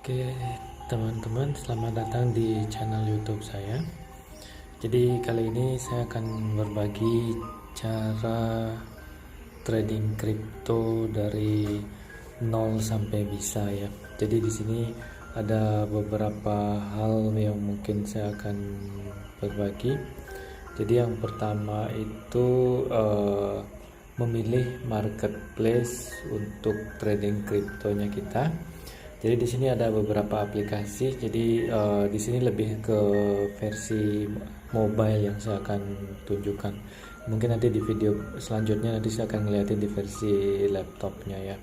Oke, teman-teman, selamat datang di channel YouTube saya. Jadi kali ini saya akan berbagi cara trading kripto dari nol sampai bisa ya. Jadi di sini ada beberapa hal yang mungkin saya akan berbagi. Jadi yang pertama itu memilih marketplace untuk trading kriptonya kita. Jadi di sini ada beberapa aplikasi. Jadi di sini lebih ke versi mobile yang saya akan tunjukkan. Mungkin nanti di video selanjutnya nanti saya akan ngeliatin di versi laptopnya ya.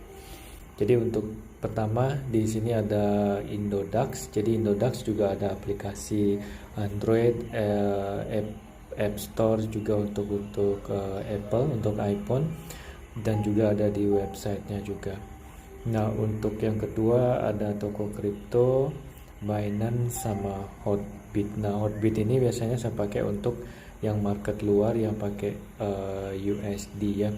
Jadi untuk pertama di sini ada Indodax. Jadi Indodax juga ada aplikasi Android, App Store juga untuk Apple, untuk iPhone, dan juga ada di websitenya juga. Nah, untuk yang kedua ada toko kripto, Binance sama Hotbit. Nah, Hotbit ini biasanya saya pakai untuk yang market luar yang pakai USD ya.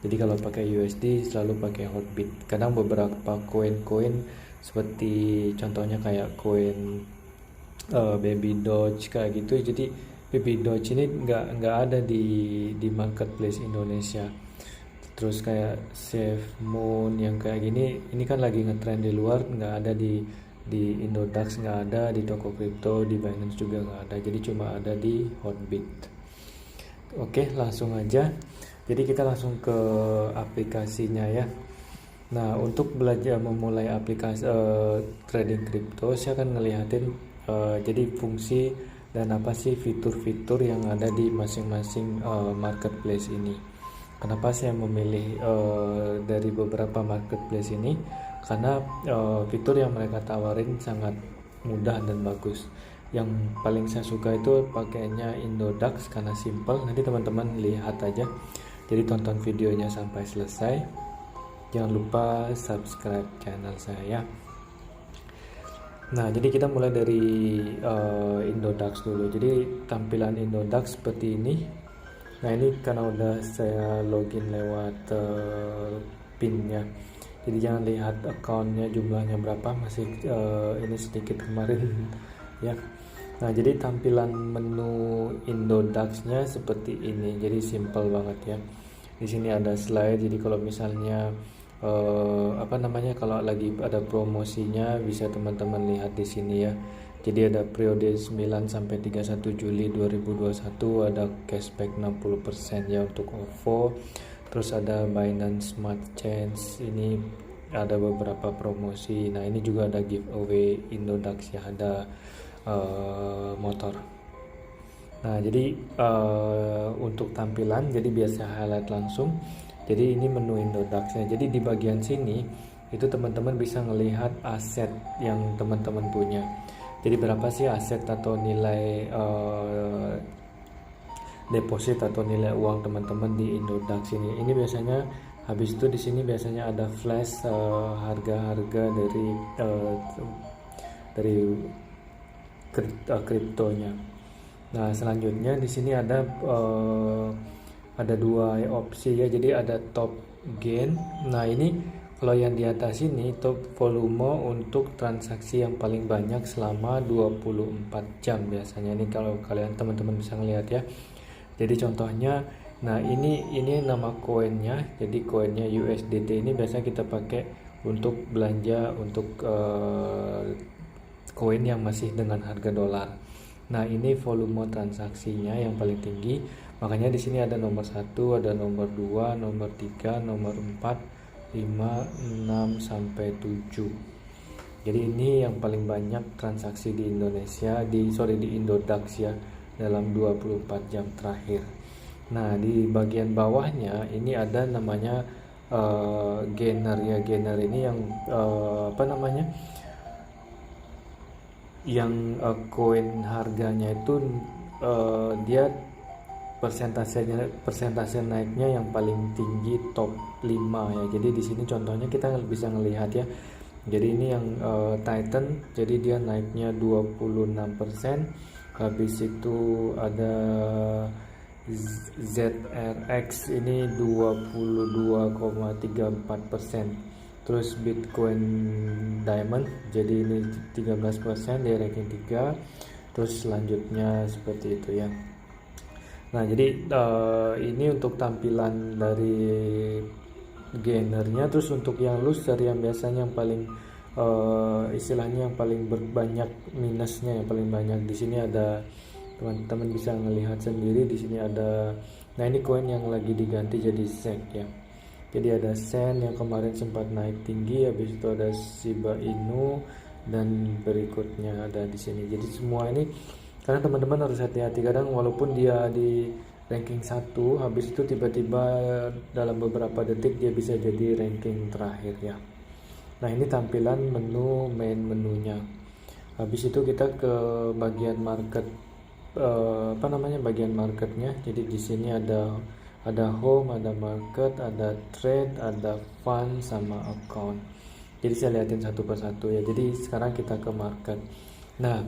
Jadi kalau pakai USD selalu pakai Hotbit. Kadang beberapa koin-koin seperti contohnya kayak koin Baby Doge kayak gitu. Jadi Baby Doge ini nggak ada di marketplace Indonesia. Terus kayak Safe Moon yang kayak gini, ini kan lagi ngetrend di luar, nggak ada di Indodax, nggak ada di toko kripto, di Binance juga nggak ada, jadi cuma ada di Hotbit. Oke, langsung aja. Jadi kita langsung ke aplikasinya ya. Nah, untuk belajar memulai aplikasi trading kripto, saya akan ngeliatin jadi fungsi dan apa sih fitur-fitur yang ada di masing-masing marketplace ini. Kenapa saya memilih dari beberapa marketplace ini? Karena fitur yang mereka tawarin sangat mudah dan bagus. Yang paling saya suka itu pakainya Indodax karena simple. Nanti teman-teman lihat aja. Jadi tonton videonya sampai selesai. Jangan lupa subscribe channel saya. Nah, jadi kita mulai dari Indodax dulu. Jadi tampilan Indodax seperti ini. Nah, ini karena udah saya login lewat pinnya, jadi jangan lihat akunnya jumlahnya berapa, masih ini sedikit kemarin ya. Nah, jadi tampilan menu Indodax-nya seperti ini, jadi simple banget ya. Di sini ada slide, jadi kalau misalnya kalau lagi ada promosinya bisa teman-teman lihat di sini ya. Jadi ada periode 9 sampai 31 Juli 2021 ada cashback 60% ya untuk OVO. Terus ada Binance Smart Change, ini ada beberapa promosi. Nah, ini juga ada giveaway Indodax ya, ada motor. Nah, jadi untuk tampilan jadi biasa highlight langsung. Jadi ini menu Indodax-nya. Jadi di bagian sini itu teman-teman bisa melihat aset yang teman-teman punya. Jadi berapa sih aset atau nilai deposit atau nilai uang teman-teman di Indodax ini. Ini biasanya habis itu di sini biasanya ada flash harga-harga dari kriptonya. Nah, selanjutnya di sini ada dua opsi ya. Jadi ada top gain. Nah, ini kalau yang di atas ini top volume untuk transaksi yang paling banyak selama 24 jam biasanya. Ini kalau kalian teman-teman bisa ngelihat ya. Jadi contohnya, nah ini nama koinnya. Jadi koinnya USDT ini biasa kita pakai untuk belanja untuk koin yang masih dengan harga dolar. Nah, ini volume transaksinya yang paling tinggi. Makanya di sini ada nomor 1, ada nomor 2, nomor 3, nomor 4, 5, 6 sampai 7. Jadi ini yang paling banyak transaksi di Indonesia di Indodax ya dalam 24 jam terakhir. Nah, di bagian bawahnya ini ada namanya gainer ya. Gainer ini yang koin harganya itu dia persentase naiknya yang paling tinggi top 5 ya. Jadi di sini contohnya kita bisa ngelihat ya. Jadi ini yang Titan, jadi dia naiknya 26%. Habis itu ada ZRX ini 22,34%. terus Bitcoin Diamond, jadi ini 13%, dia ranking 3, terus selanjutnya seperti itu ya. Nah jadi ini untuk tampilan dari gainernya. Terus untuk yang loser, yang biasanya yang paling istilahnya yang paling banyak minusnya, yang paling banyak di sini ada, teman-teman bisa melihat sendiri di sini ada. Nah ini koin yang lagi diganti jadi SEC ya. Jadi ada Sen yang kemarin sempat naik tinggi, habis itu ada Shiba Inu, dan berikutnya ada di sini. Jadi semua ini, karena teman-teman harus hati-hati, kadang walaupun dia di ranking 1, habis itu tiba-tiba dalam beberapa detik dia bisa jadi ranking terakhir ya. Nah ini tampilan menu, main menunya. Habis itu kita ke bagian market, bagian marketnya. Jadi di sini ada home, ada market, ada trade, ada fund, sama account. Jadi saya lihatin satu persatu ya. Jadi sekarang kita ke market. Nah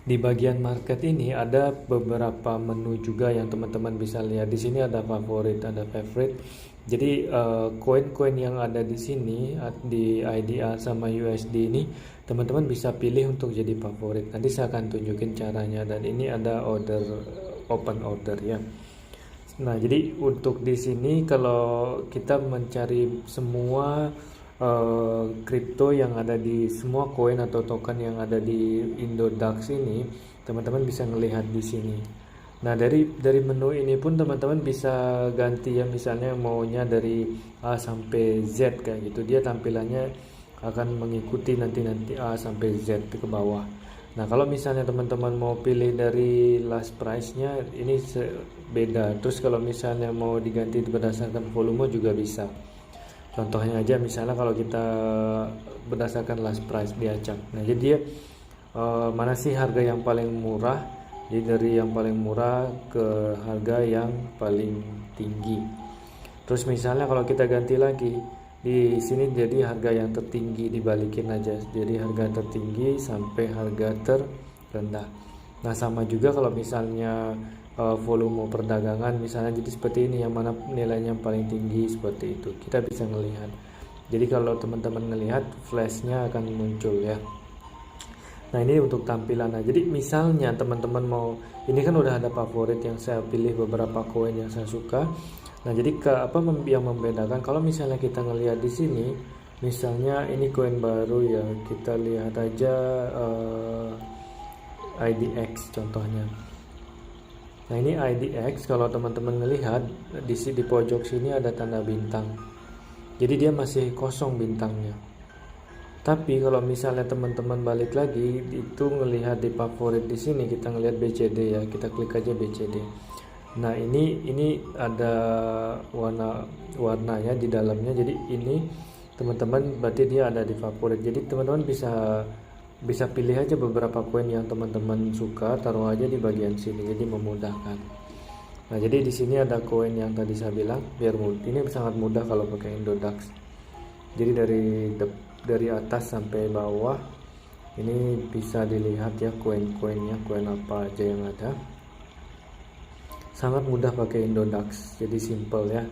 di bagian market ini ada beberapa menu juga yang teman-teman bisa lihat. Di sini ada favorit, ada favorite. Jadi koin-koin yang ada di sini di IDR sama USD ini teman-teman bisa pilih untuk jadi favorit. Nanti saya akan tunjukin caranya, dan ini ada open order ya. Nah, jadi untuk di sini kalau kita mencari semua kripto yang ada di semua koin atau token yang ada di Indodax ini, teman-teman bisa melihat di sini. Nah, dari menu ini pun teman-teman bisa ganti ya, misalnya maunya dari A sampai Z kayak gitu. Dia tampilannya akan mengikuti nanti A sampai Z ke bawah. Nah kalau misalnya teman-teman mau pilih dari last price-nya, ini beda. Terus kalau misalnya mau diganti berdasarkan volume juga bisa. Contohnya aja misalnya kalau kita berdasarkan last price diacak. Nah jadi dia mana sih harga yang paling murah, jadi dari yang paling murah ke harga yang paling tinggi. Terus misalnya kalau kita ganti lagi di sini, jadi harga yang tertinggi dibalikin aja, jadi harga tertinggi sampai harga terendah. Nah sama juga kalau misalnya volume perdagangan misalnya, jadi seperti ini, yang mana nilainya paling tinggi, seperti itu kita bisa melihat. Jadi kalau teman-teman melihat flashnya akan muncul ya. Nah ini untuk tampilan. Nah jadi misalnya teman-teman mau, ini kan udah ada favorit yang saya pilih beberapa koin yang saya suka. Nah jadi yang membedakan, kalau misalnya kita ngelihat di sini, misalnya ini koin baru ya, kita lihat aja IDX contohnya. Nah ini IDX, kalau teman-teman melihat di pojok sini ada tanda bintang, jadi dia masih kosong bintangnya. Tapi kalau misalnya teman-teman balik lagi, itu ngelihat di favorit di sini, kita ngelihat BCD ya, kita klik aja BCD. Nah ini ada warnanya di dalamnya, jadi ini teman-teman berarti dia ada di favorit. Jadi teman-teman bisa pilih aja beberapa koin yang teman-teman suka, taruh aja di bagian sini, jadi memudahkan. Nah jadi di sini ada koin yang tadi saya bilang, ini sangat mudah kalau pakai Indodax. Jadi dari atas sampai bawah ini bisa dilihat ya koin-koinnya, koin apa aja yang ada. Sangat mudah pakai Indodax, jadi simple ya.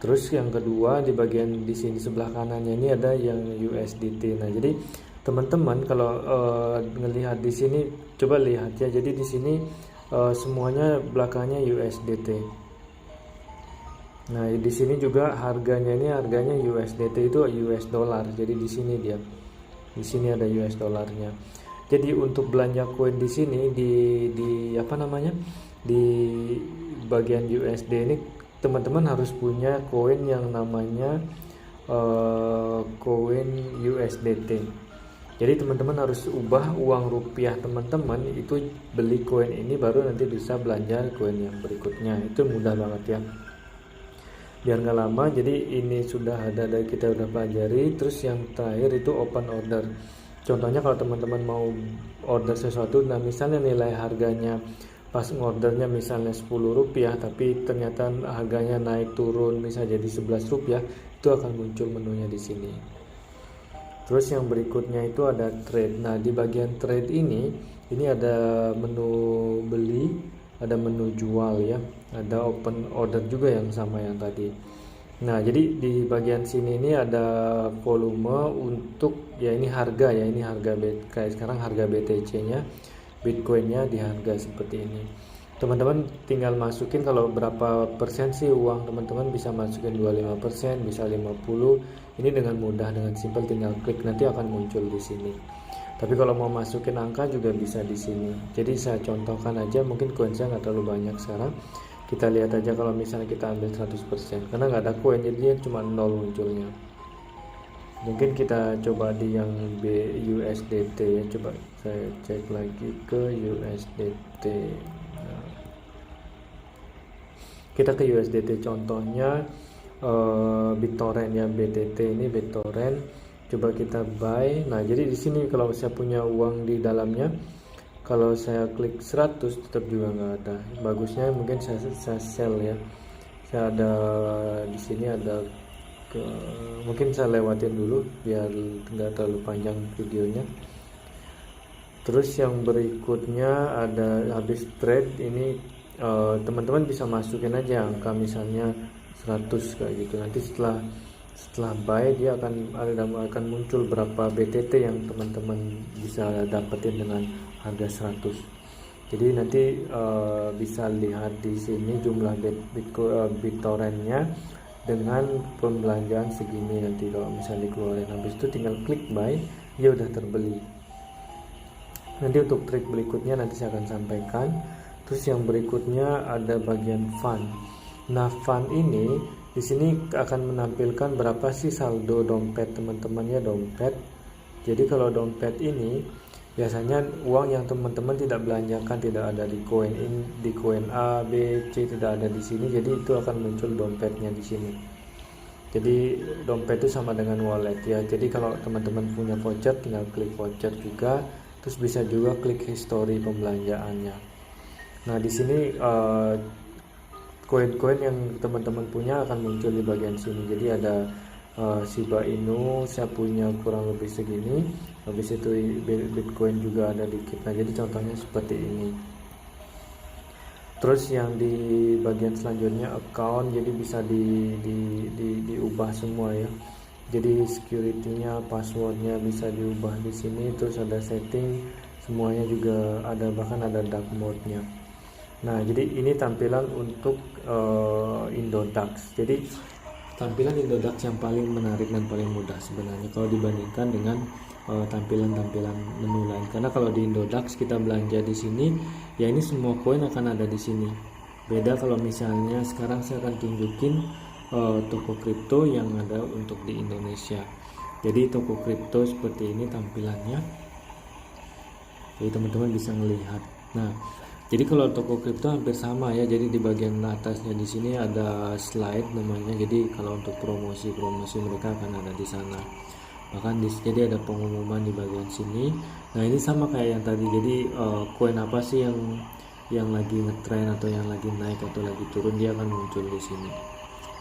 Terus yang kedua, di bagian di sini sebelah kanannya ini ada yang USDT. Nah jadi teman-teman kalau ngelihat di sini, coba lihat ya. Jadi di sini semuanya belakangnya USDT. Nah di sini juga harganya USDT itu US dollar. Jadi di sini ada US dollarnya. Jadi untuk belanja koin di sini di bagian USD ini, teman-teman harus punya koin yang namanya koin USDT. Jadi teman-teman harus ubah uang rupiah teman-teman itu beli koin ini, baru nanti bisa belanja koin yang berikutnya. Itu mudah banget ya, biar nggak lama. Jadi ini sudah ada, dari kita udah pelajari. Terus yang terakhir itu open order. Contohnya kalau teman-teman mau order sesuatu, nah misalnya nilai harganya pas ngordernya misalnya Rp10, tapi ternyata harganya naik turun bisa jadi Rp11, itu akan muncul menunya di sini. Terus yang berikutnya itu ada trade. Nah di bagian trade ini ada menu beli, ada menu jual ya, ada open order juga yang sama yang tadi. Nah, jadi di bagian sini ini ada volume untuk ya ini harga ya, ini harga kayak sekarang harga BTC-nya, Bitcoin-nya di harga seperti ini. Teman-teman tinggal masukin kalau berapa persen sih uang teman-teman, bisa masukin 25%, bisa 50. Ini dengan mudah, dengan simpel tinggal klik nanti akan muncul di sini. Tapi kalau mau masukin angka juga bisa di sini. Jadi saya contohkan aja, mungkin koin saya nggak terlalu banyak sekarang. Kita lihat aja kalau misalnya kita ambil 100%, karena nggak ada koin jadi dia cuma 0 munculnya. Mungkin kita coba di yang BUSDT ya, coba saya cek lagi ke USDT. Nah, kita ke USDT contohnya BitTorrent ya, BTT ini BitTorrent. Coba kita buy. Nah, jadi di sini kalau saya punya uang di dalamnya, kalau saya klik 100 tetap juga nggak ada. Bagusnya mungkin saya sell ya. Saya ada di sini ada mungkin saya lewatin dulu biar nggak terlalu panjang videonya. Terus yang berikutnya ada habis trade ini, teman-teman bisa masukin aja angka misalnya 100 kayak gitu. Nanti setelah buy dia akan muncul berapa BTT yang teman-teman bisa dapetin dengan harga 100. Jadi nanti bisa lihat di sini jumlah BitTorrent-nya dengan pembelanjaan segini. Nanti kalau misalnya dikeluarin, habis itu tinggal klik buy, dia udah terbeli. Nanti untuk trik berikutnya nanti saya akan sampaikan. Terus yang berikutnya ada bagian fund. Nah, fund ini di sini akan menampilkan berapa sih saldo dompet teman-teman ya, dompet. Jadi kalau dompet ini biasanya uang yang teman-teman tidak belanjakan, tidak ada di koin A, B, C, tidak ada di sini. Jadi itu akan muncul dompetnya di sini. Jadi dompet itu sama dengan wallet ya. Jadi kalau teman-teman punya voucher tinggal klik voucher juga, terus bisa juga klik history pembelanjaannya. Nah, di sini koin-koin yang teman-teman punya akan muncul di bagian sini. Jadi ada Shiba Inu, saya punya kurang lebih segini. Habis itu Bitcoin juga ada dikit. Nah, jadi contohnya seperti ini. Terus yang di bagian selanjutnya account, jadi bisa diubah semua ya. Jadi security-nya, passwordnya bisa diubah di sini. Terus ada setting, semuanya juga ada, bahkan ada dark mode-nya. Nah, jadi ini tampilan untuk Indodax. Jadi tampilan Indodax yang paling menarik dan paling mudah sebenarnya kalau dibandingkan dengan tampilan-tampilan menu lain. Karena kalau di Indodax kita belanja di sini, ya ini semua koin akan ada di sini. Beda kalau misalnya sekarang saya akan tunjukin toko kripto yang ada untuk di Indonesia. Jadi toko kripto seperti ini tampilannya. Jadi teman-teman bisa melihat. Nah, jadi kalau toko kripto hampir sama ya. Jadi di bagian atasnya di sini ada slide namanya. Jadi kalau untuk promosi mereka akan ada di sana. Bahkan jadi ada pengumuman di bagian sini. Nah, ini sama kayak yang tadi. Jadi koin apa sih yang lagi ngetrend atau yang lagi naik atau lagi turun, dia akan muncul di sini.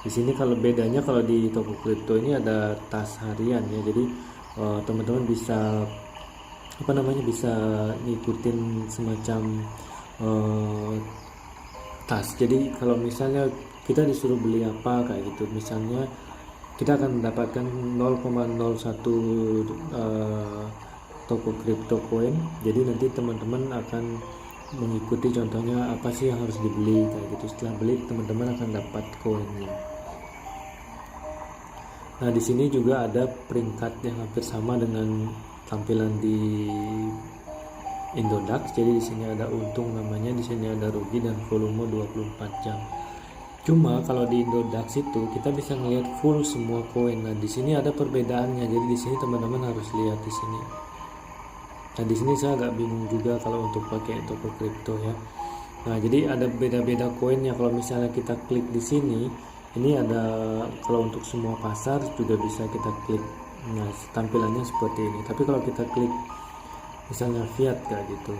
Di sini kalau bedanya, kalau di toko kripto ini ada tas harian ya. Jadi teman-teman bisa bisa ngikutin semacam tas. Jadi kalau misalnya kita disuruh beli apa kayak gitu, misalnya kita akan mendapatkan 0,01 toko crypto coin. Jadi nanti teman-teman akan mengikuti contohnya apa sih yang harus dibeli kayak gitu. Setelah beli teman-teman akan dapat koinnya. Nah, di sini juga ada peringkat yang hampir sama dengan tampilan di Indodax. Jadi di sini ada untung namanya, di sini ada rugi dan volume 24 jam. Cuma kalau di Indodax itu kita bisa melihat full semua koin. Nah, di sini ada perbedaannya. Jadi di sini teman-teman harus lihat di sini. Nah, di sini saya agak bingung juga kalau untuk pakai toko kripto ya. Nah, jadi ada beda-beda koinnya. Kalau misalnya kita klik di sini, ini ada kalau untuk semua pasar juga bisa kita klik. Nah, tampilannya seperti ini. Tapi kalau kita klik misalnya fiat kayak gitu,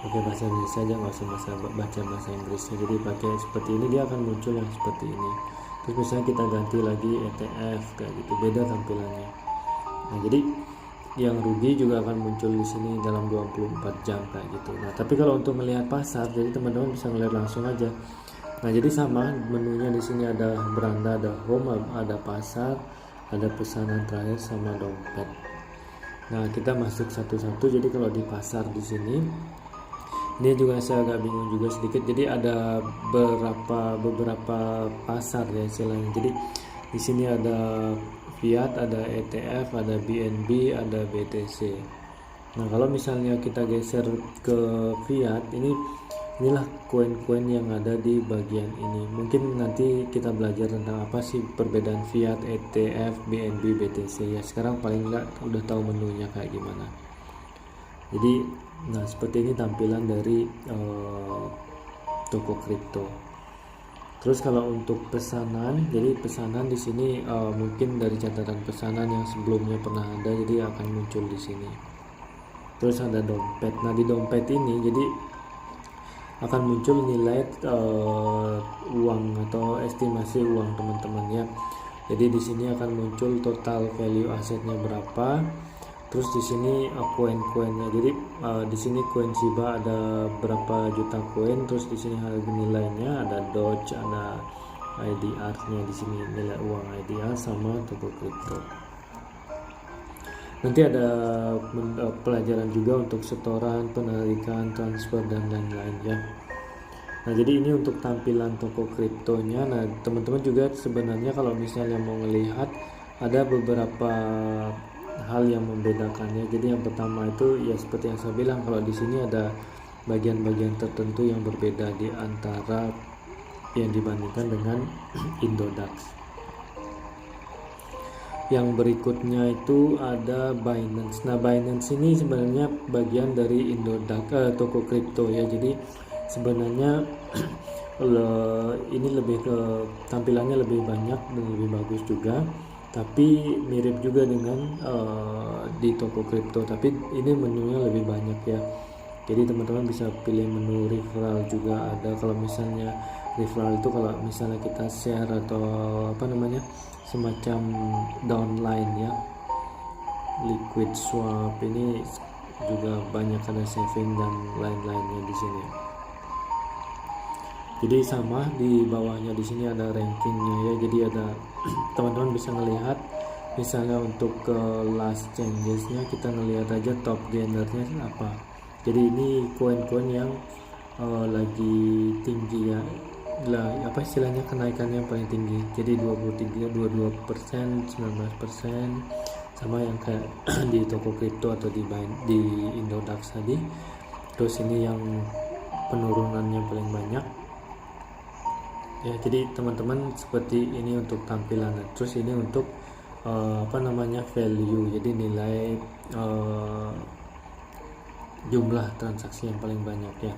pakai bahasa Indonesia aja, nggak usah baca bahasa Inggrisnya. Jadi pakai seperti ini, dia akan muncul yang seperti ini. Terus misalnya kita ganti lagi ETF kayak gitu, beda tampilannya. Nah, jadi yang rugi juga akan muncul di sini dalam 24 jam kayak gitu. Nah, tapi kalau untuk melihat pasar, jadi teman-teman bisa melihat langsung aja. Nah, jadi sama menunya di sini, ada beranda, ada home, ada pasar, ada pesanan terakhir sama dompet. Nah, kita masuk satu-satu. Jadi kalau di pasar di sini, ini juga saya agak bingung juga sedikit. Jadi ada beberapa pasar ya istilahnya. Jadi di sini ada Fiat, ada ETF, ada BNB, ada BTC. Nah, kalau misalnya kita geser ke Fiat, inilah koin-koin yang ada di bagian ini. Mungkin nanti kita belajar tentang apa sih perbedaan Fiat, ETF, BNB, BTC ya. Sekarang paling enggak udah tahu menunya kayak gimana. Jadi, nah seperti ini tampilan dari toko kripto. Terus kalau untuk pesanan, jadi pesanan di sini mungkin dari catatan pesanan yang sebelumnya pernah ada, jadi akan muncul di sini. Terus ada dompet. Nah, di dompet ini jadi akan muncul nilai uang atau estimasi uang teman-teman ya. Jadi di sini akan muncul total value asetnya berapa. Terus di sini koin-koinnya. Jadi di sini koin Shiba ada berapa juta koin. Terus di sini harga nilainya, ada Doge, ada IDR-nya di sini, nilai uang IDR sama toko kripto. Nanti ada pelajaran juga untuk setoran, penarikan, transfer dan lain-lain ya. Nah, jadi ini untuk tampilan toko kriptonya. Nah, teman-teman juga sebenarnya kalau misalnya mau melihat, ada beberapa hal yang membedakannya. Jadi yang pertama itu ya seperti yang saya bilang, kalau di sini ada bagian-bagian tertentu yang berbeda di antara yang dibandingkan dengan Indodax. Yang berikutnya itu ada Binance. Nah, Binance ini sebenarnya bagian dari Indodax, toko kripto ya. Jadi sebenarnya ini lebih ke tampilannya lebih banyak dan lebih bagus juga, tapi mirip juga dengan di toko kripto, tapi ini menunya lebih banyak ya. Jadi teman-teman bisa pilih menu referral juga ada. Kalau misalnya referral itu kalau misalnya kita share atau semacam downline ya, liquid swap, ini juga banyak, ada saving dan lain-lainnya di sini. Jadi sama di bawahnya di sini ada rankingnya ya. Jadi ada teman-teman bisa melihat misalnya untuk last changesnya, kita ngelihat aja top gainernya apa. Jadi ini koin-koin yang lagi tinggi ya, lah apa istilahnya, kenaikannya yang paling tinggi. Jadi 22%, 19%, sama yang kayak di toko kripto atau di Indodax tadi. Terus ini yang penurunannya paling banyak ya. Jadi teman-teman seperti ini untuk tampilan. Terus ini untuk value, jadi nilai jumlah transaksi yang paling banyak ya.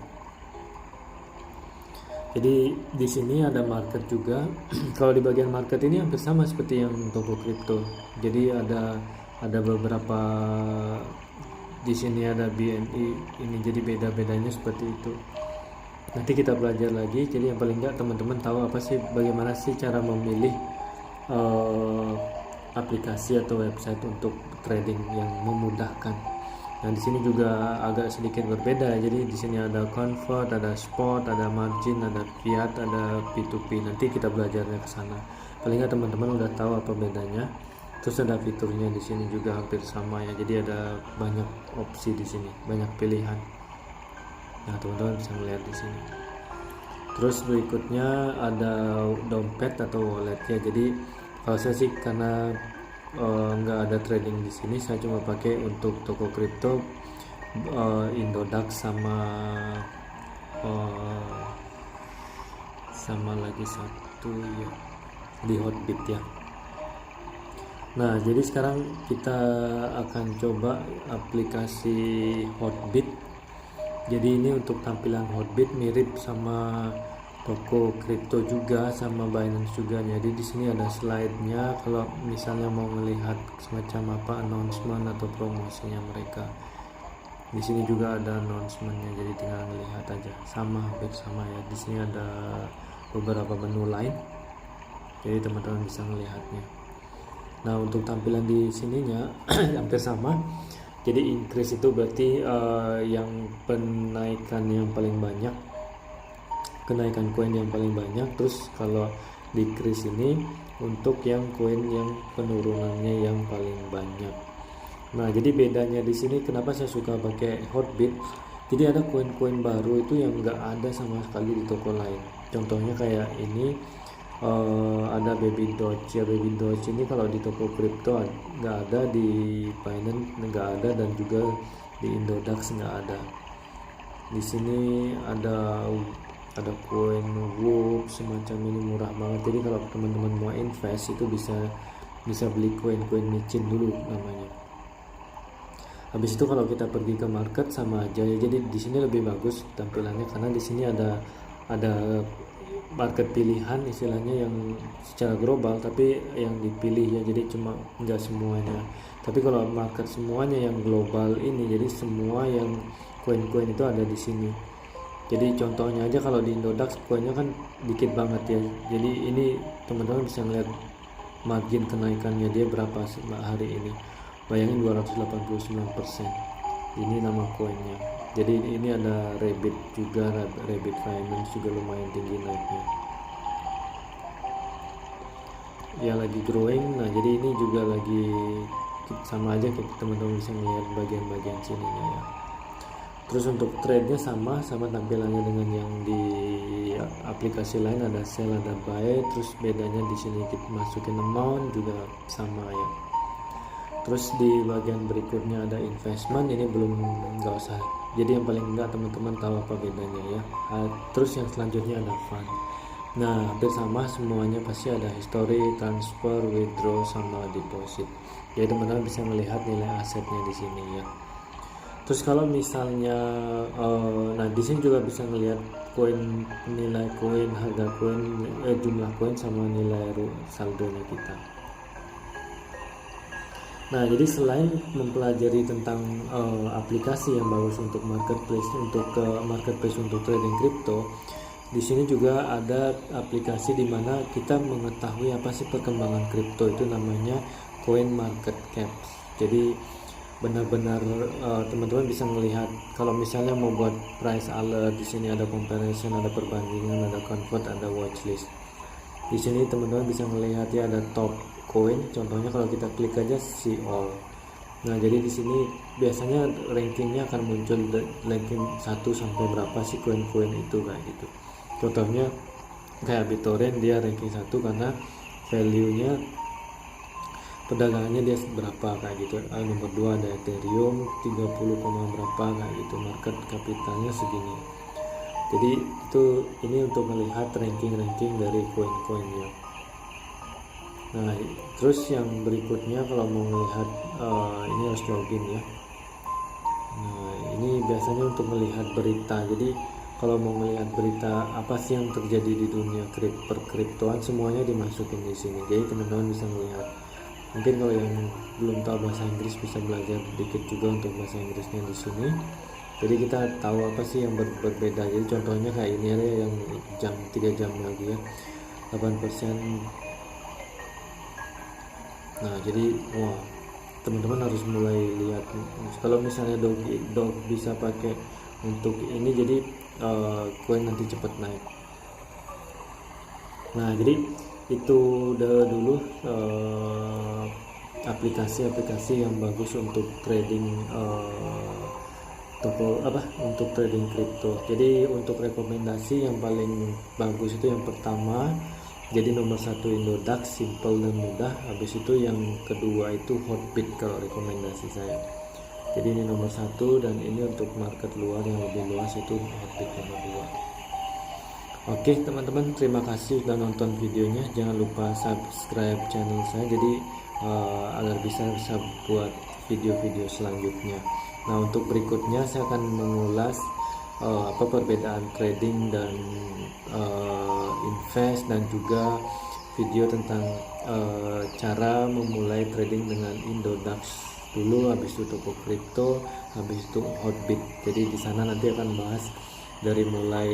Jadi di sini ada market juga. Kalau di bagian market ini hampir sama seperti yang toko kripto. Jadi ada beberapa, di sini ada BNI ini, jadi beda-bedanya seperti itu. Nanti kita belajar lagi. Jadi yang paling enggak teman-teman tahu apa sih, bagaimana sih cara memilih aplikasi atau website untuk trading yang memudahkan. Nah, di sini juga agak sedikit berbeda. Jadi di sini ada convert, ada spot, ada margin, ada fiat, ada P2P. Nanti kita belajarnya ke sana. Paling nggak teman-teman udah tahu apa bedanya. Terus ada fiturnya di sini juga hampir sama ya. Jadi ada banyak opsi di sini, banyak pilihan. Nah, teman-teman bisa melihat di sini. Terus berikutnya ada dompet atau wallet ya. Jadi kalau saya sih karena nggak ada trading di sini, saya cuma pakai untuk toko kripto, Indodax sama lagi satu ya di Hotbit ya. Nah, jadi sekarang kita akan coba aplikasi Hotbit. Jadi ini untuk tampilan Hotbit mirip sama toko kripto juga, sama Binance juga. Jadi di sini ada slide-nya kalau misalnya mau melihat semacam apa announcement atau promosinya mereka. Di sini juga ada announcement-nya, jadi tinggal melihat aja. Sama, hampir sama ya. Di sini ada beberapa menu lain. Jadi teman-teman bisa melihatnya. Nah, untuk tampilan di sininya hampir sama. Jadi increase itu berarti yang penaikan yang paling banyak. kenaikan koin yang paling banyak. Terus kalau decrease ini untuk yang koin yang penurunannya yang paling banyak. Nah, jadi bedanya di sini kenapa saya suka pakai Hotbit. Jadi ada koin-koin baru itu yang nggak ada sama sekali di toko lain. Contohnya kayak ini ada Baby Doge ya. Baby Doge ini kalau di toko kripto nggak ada, di Binance nggak ada, dan juga di Indodax nggak ada. Di sini ada koin Whoop semacam ini, murah banget. Jadi kalau teman-teman mau invest itu bisa beli koin-koin micin dulu namanya. Habis itu kalau kita pergi ke market sama aja ya. Jadi di sini lebih bagus tampilannya karena di sini ada market pilihan istilahnya yang secara global, tapi yang dipilih ya. Jadi cuma nggak semuanya. Tapi kalau market semuanya yang global ini, jadi semua yang koin-koin itu ada di sini. Jadi contohnya aja kalau di Indodax koinnya kan dikit banget ya. Jadi ini teman-teman bisa melihat margin kenaikannya dia berapa hari ini. Bayangin 289%. Ini nama koinnya. Jadi ini ada Rabbit juga, Rabbit Finance juga lumayan tinggi naiknya. Ya lagi growing. Nah, jadi ini juga lagi sama aja, teman-teman bisa melihat bagian-bagian sininya ya. Terus untuk trade-nya sama tampilannya dengan yang di aplikasi lain, ada sell, ada buy. Terus bedanya di sini kita masukin amount juga sama ya. Terus di bagian berikutnya ada investment, ini belum, nggak usah. Jadi yang paling enggak teman-teman tahu apa bedanya ya. Terus yang selanjutnya ada fund. Nah, hampir sama semuanya, pasti ada history, transfer, withdraw, sama deposit. Jadi teman-teman bisa melihat nilai asetnya di sini ya. Terus kalau misalnya nah di sini juga bisa melihat koin, nilai koin, harga koin, jumlah koin sama nilai saldonya kita. Nah, jadi selain mempelajari tentang aplikasi yang bagus untuk marketplace untuk trading kripto, di sini juga ada aplikasi di mana kita mengetahui apa sih perkembangan kripto, itu namanya Coin Market Cap. Jadi benar-benar teman-teman bisa melihat kalau misalnya mau buat price alert, di sini ada comparison, ada perbandingan, ada convert, ada watchlist. Di sini teman-teman bisa melihat ya, ada top coin. Contohnya kalau kita klik aja see all. Nah, jadi di sini biasanya rankingnya akan muncul ranking 1 sampai berapa sih koin-koin itu kayak gitu. Contohnya kayak BitTorrent, dia ranking 1 karena value-nya, perdagangannya dia berapa kayak gitu. Nomor 2 ada Ethereum 30, berapa kayak gitu, market capitalnya segini. Jadi ini untuk melihat ranking dari koin-koinnya. Nah, terus yang berikutnya kalau mau melihat ini harus login ya. Nah, ini biasanya untuk melihat berita. Jadi kalau mau melihat berita apa sih yang terjadi di dunia perkriptoan, semuanya dimasukin di sini. Jadi teman-teman bisa melihat. Mungkin kalau yang belum tahu bahasa Inggris bisa belajar sedikit juga untuk bahasa Inggrisnya di sini. Jadi kita tahu apa sih yang berbeda. Jadi contohnya kayak ini ada yang 3 jam lagi ya, 8%. Nah, jadi teman-teman harus mulai lihat. Kalau misalnya dog bisa pakai untuk ini, jadi koin nanti cepat naik. Nah, jadi itu udah dulu aplikasi-aplikasi yang bagus untuk trading untuk trading kripto. Jadi untuk rekomendasi yang paling bagus itu yang pertama, jadi nomor 1 Indodax, simple dan mudah. Habis itu yang kedua itu Hotbit kalau rekomendasi saya. Jadi ini nomor 1, dan ini untuk market luar yang lebih luas itu Hotbit nomor 2. Oke teman-teman, terima kasih sudah nonton videonya. Jangan lupa subscribe channel saya, jadi agar bisa buat video-video selanjutnya. Nah, untuk berikutnya saya akan mengulas apa perbedaan trading dan invest, dan juga video tentang cara memulai trading dengan Indodax dulu, habis itu toko kripto, habis itu Hotbit. Jadi di sana nanti akan bahas dari mulai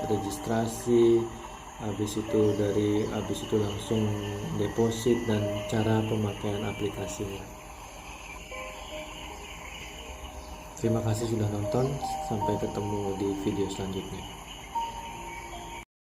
registrasi, habis itu langsung deposit, dan cara pemakaian aplikasinya. Terima kasih sudah nonton, sampai ketemu di video selanjutnya.